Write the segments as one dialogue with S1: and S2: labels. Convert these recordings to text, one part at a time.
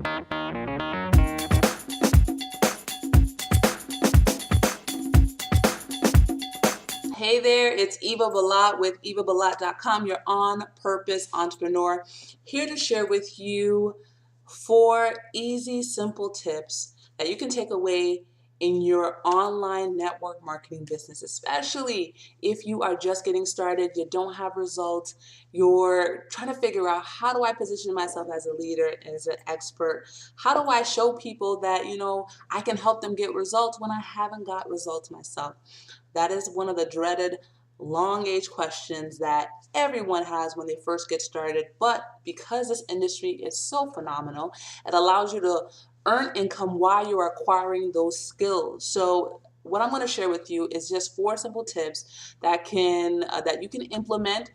S1: Hey there, it's Eva Balat with evabalat.com, your on purpose entrepreneur, here to share with you 4 easy, simple tips that you can take away in your online network marketing business, especially if you are just getting started, you don't have results, you're trying to figure out, how do I position myself as a leader, as an expert? How do I show people that, I can help them get results when I haven't got results myself? That is one of the dreaded long age questions that everyone has when they first get started. But because this industry is so phenomenal, it allows you to earn income while you're acquiring those skills. So what I'm going to share with you is just 4 simple tips that you can implement.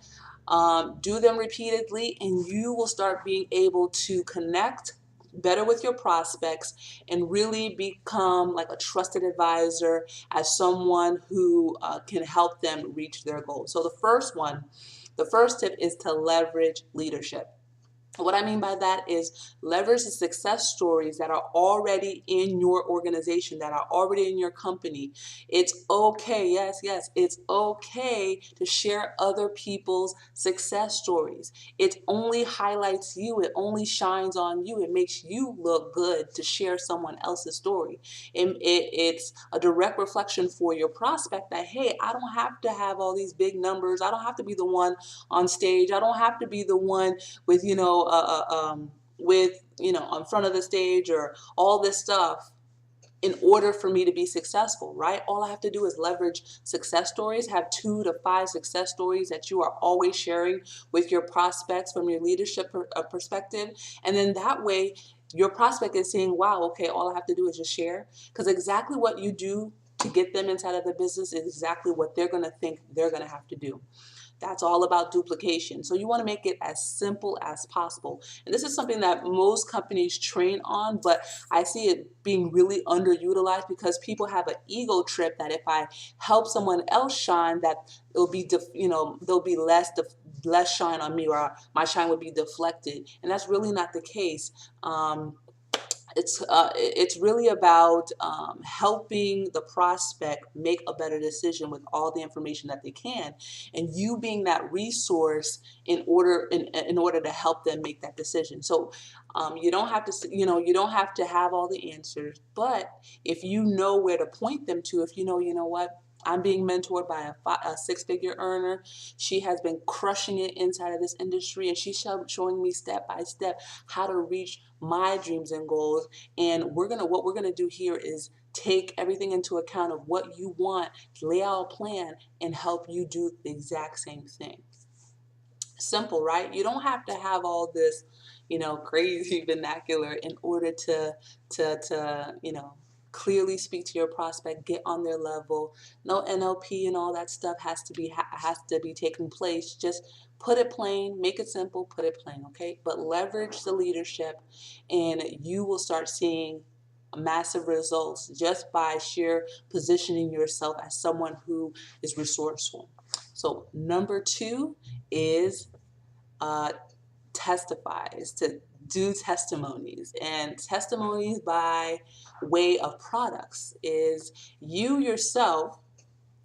S1: Do them repeatedly, and you will start being able to connect better with your prospects and really become like a trusted advisor as someone who can help them reach their goals. So the first tip is to leverage leadership. What I mean by that is leverage the success stories that are already in your organization, that are already in your company. It's okay, yes, it's okay to share other people's success stories. It only highlights you, it only shines on you, it makes you look good to share someone else's story. It's a direct reflection for your prospect that, hey, I don't have to have all these big numbers, I don't have to be the one on stage, I don't have to be the one with in front of the stage or all this stuff in order for me to be successful, right? All I have to do is leverage success stories, have 2 to 5 success stories that you are always sharing with your prospects from your leadership perspective. And then that way your prospect is saying, wow, okay, all I have to do is just share. Because exactly what you do to get them inside of the business is exactly what they're going to think they're going to have to do. That's all about duplication. So you want to make it as simple as possible. And this is something that most companies train on, but I see it being really underutilized because people have an ego trip that if I help someone else shine, that it'll be, there'll be less shine on me, or my shine would be deflected. And that's really not the case. It's really about helping the prospect make a better decision with all the information that they can, and you being that resource in order to help them make that decision. So you don't have to you don't have to have all the answers, but if you know where to point them to, if you know what, I'm being mentored by a 6-figure earner. She has been crushing it inside of this industry, and she's showing me step by step how to reach my dreams and goals. And what we're gonna do here is take everything into account of what you want, lay out a plan, and help you do the exact same thing. Simple, right? You don't have to have all this, crazy vernacular in order to clearly speak to your prospect, get on their level. No NLP and all that stuff has to be taking place. Just put it plain, make it simple, put it plain, okay? But leverage the leadership, and you will start seeing massive results just by sheer positioning yourself as someone who is resourceful. So number 2 is uh, testifies, to do testimonies. And testimonies by way of products is you yourself,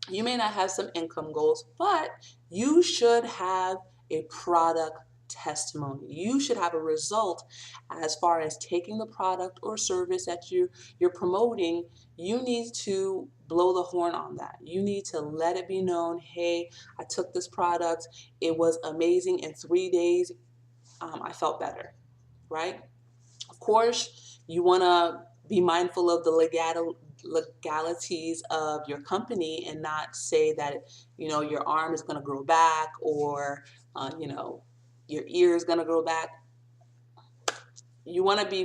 S1: you may not have some income goals, but you should have a product testimony. You should have a result as far as taking the product or service that you're promoting. You need to blow the horn on that. You need to let it be known, hey, I took this product, it was amazing. In 3 days, I felt better, right? Of course, you want to be mindful of the legalities of your company and not say that, your arm is going to grow back, or, your ear is going to grow back. You want to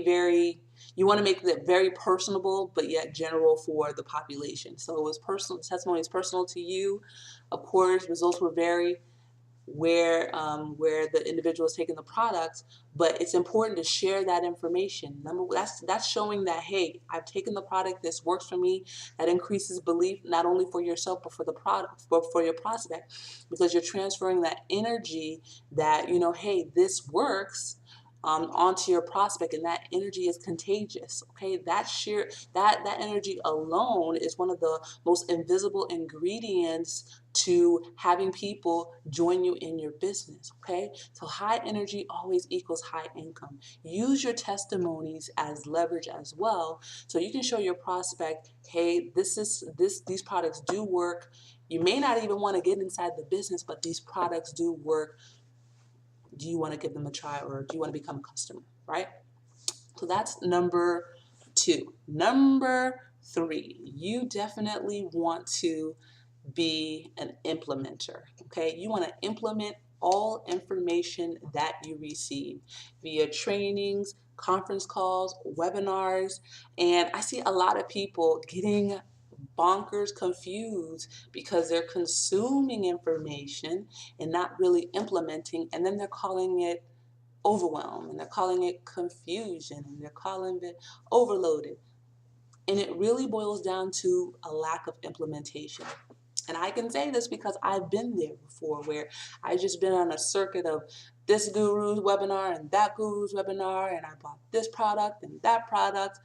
S1: you want to make it very personable, but yet general for the population. So it was personal, testimony is personal to you. Of course, results will vary where the individual is taking the product, but it's important to share that information. That's showing that, hey, I've taken the product, this works for me. That increases belief not only for yourself but for the product, but for your prospect, because you're transferring that energy that, hey, this works. onto your prospect, and that energy is contagious. Okay, that energy alone is one of the most invisible ingredients to having people join you in your business. Okay, so high energy always equals high income. Use your testimonies as leverage as well, so you can show your prospect, hey, these products do work. You may not even want to get inside the business, but these products do work. Do you want to give them a try, or do you want to become a customer, right? So that's number 2. Number 3, you definitely want to be an implementer, okay? You want to implement all information that you receive via trainings, conference calls, webinars, and I see a lot of people getting bonkers confused because they're consuming information and not really implementing, and then they're calling it overwhelm, and they're calling it confusion, and they're calling it overloaded. And it really boils down to a lack of implementation. And I can say this because I've been there before, where I just been on a circuit of this guru's webinar and that guru's webinar, and I bought this product and that product,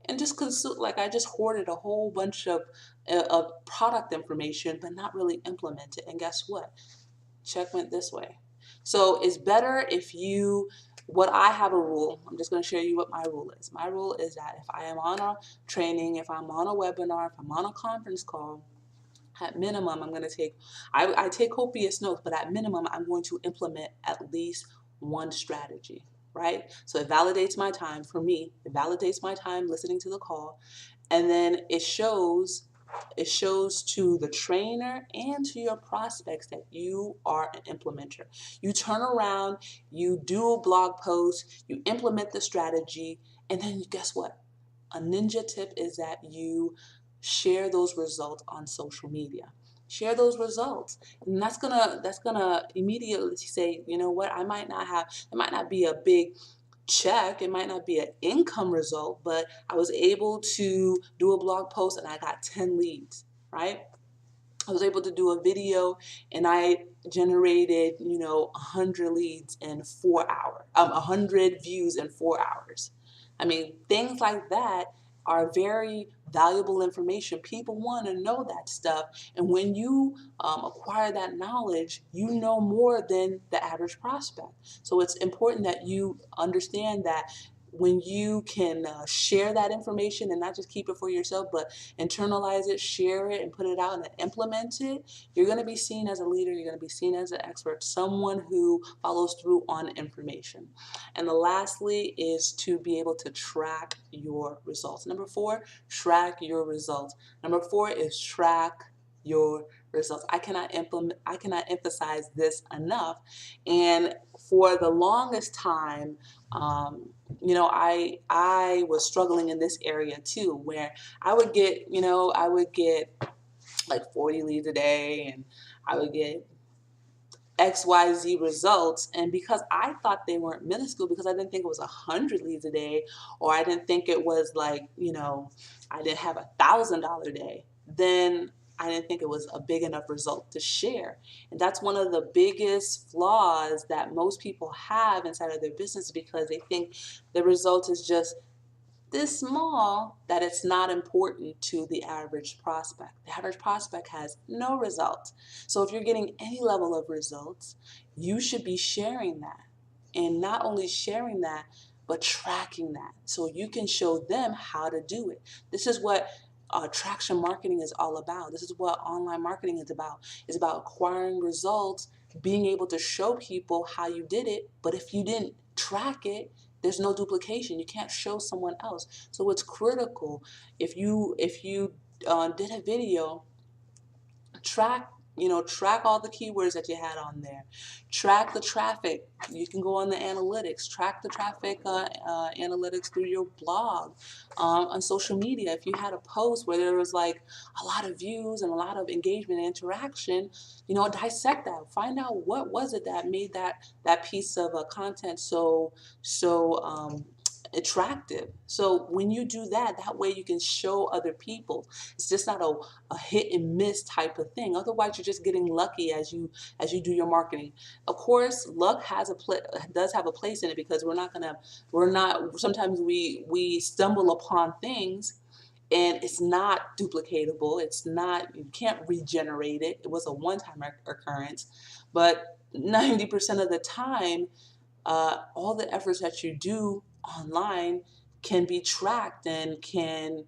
S1: and just consume, like I just hoarded a whole bunch of product information, but not really implement it. And guess what? Check went this way. So it's better if you, what I have a rule, I'm just going to share you what my rule is. My rule is that if I am on a training, if I'm on a webinar, if I'm on a conference call, at minimum, I'm going to take, I take copious notes, but at minimum, I'm going to implement at least one strategy, right? So it validates my time. For me, it validates my time listening to the call, and then it shows to the trainer and to your prospects that you are an implementer. You turn around, you do a blog post, you implement the strategy, and then guess what? A ninja tip is that you share those results on social media. Share those results, and that's gonna immediately say, you know what, it might not be a big check, it might not be an income result, but I was able to do a blog post and I got 10 leads, right? I was able to do a video and I generated, 100 leads in 4 hours, 100 views in 4 hours. I mean, things like that are very valuable information. People want to know that stuff. And when you acquire that knowledge, you know more than the average prospect. So it's important that you understand that when you can share that information and not just keep it for yourself, but internalize it, share it, and put it out and implement it, you're going to be seen as a leader. You're going to be seen as an expert, someone who follows through on information. And the lastly is to be able to track your results. Number 4, track your results. Number 4 is track your results. I cannot emphasize this enough. And for the longest time, I was struggling in this area too, where I would get like 40 leads a day, and I would get XYZ results, and because I thought they weren't minuscule, because I didn't think it was 100 leads a day, or I didn't think it was like, I didn't have $1,000 day, then I didn't think it was a big enough result to share. And that's one of the biggest flaws that most people have inside of their business, because they think the result is just this small that it's not important to the average prospect. The average prospect has no results. So if you're getting any level of results, you should be sharing that. And not only sharing that, but tracking that so you can show them how to do it. This is what traction marketing is all about. This is what online marketing is about. It's about acquiring results, being able to show people how you did it. But if you didn't track it, there's no duplication. You can't show someone else. So it's critical. If you did a video, track all the keywords that you had on there. Track the traffic. You can go on the analytics. Track the traffic analytics through your blog, on social media. If you had a post where there was like a lot of views and a lot of engagement and interaction, dissect that. Find out what was it that made that piece of content so attractive. So when you do that, that way you can show other people. It's just not a hit and miss type of thing. Otherwise, you're just getting lucky as you do your marketing. Of course, luck does have a place in it, because sometimes we stumble upon things and it's not duplicatable. You can't regenerate it. It was a one-time occurrence, but 90% of the time, all the efforts that you do online can be tracked and can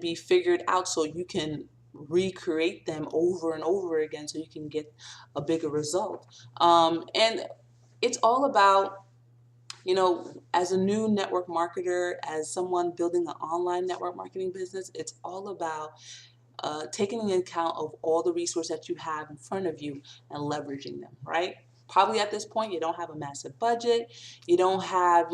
S1: be figured out, so you can recreate them over and over again so you can get a bigger result. And it's all about, as a new network marketer, as someone building an online network marketing business, it's all about taking into account of all the resources that you have in front of you and leveraging them, right? Probably at this point, you don't have a massive budget. You don't have,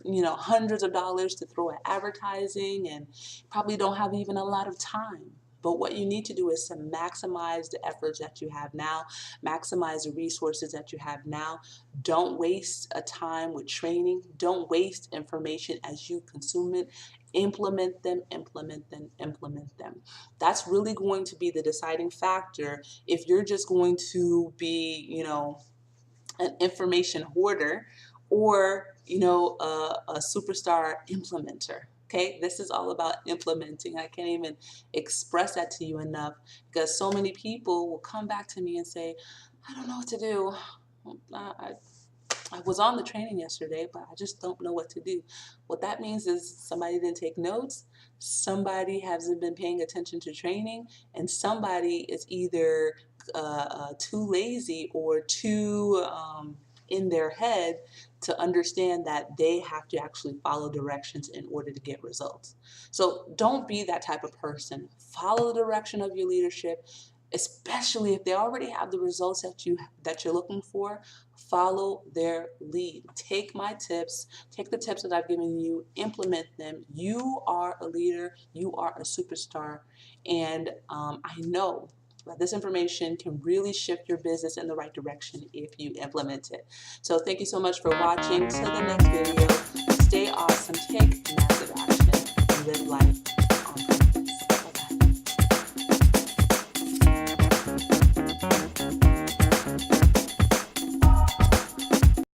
S1: hundreds of dollars to throw at advertising, and probably don't have even a lot of time. But what you need to do is to maximize the efforts that you have now, maximize the resources that you have now. Don't waste a time with training. Don't waste information as you consume it. Implement them, implement them, implement them. That's really going to be the deciding factor. If you're just going to be, an information hoarder, or a superstar implementer. Okay, this is all about implementing. I can't even express that to you enough, because so many people will come back to me and say, I don't know what to do. I was on the training yesterday, but I just don't know what to do. What that means is somebody didn't take notes, somebody hasn't been paying attention to training, and somebody is either too lazy or too in their head to understand that they have to actually follow directions in order to get results. So don't be that type of person. Follow the direction of your leadership, especially if they already have the results that you're looking for. Follow their lead. Take my tips, take the tips that I've given you, implement them. You are a leader, you are a superstar, and I know that this information can really shift your business in the right direction if you implement it. So thank you so much for watching. Till the next video, stay awesome, take massive action, and live life.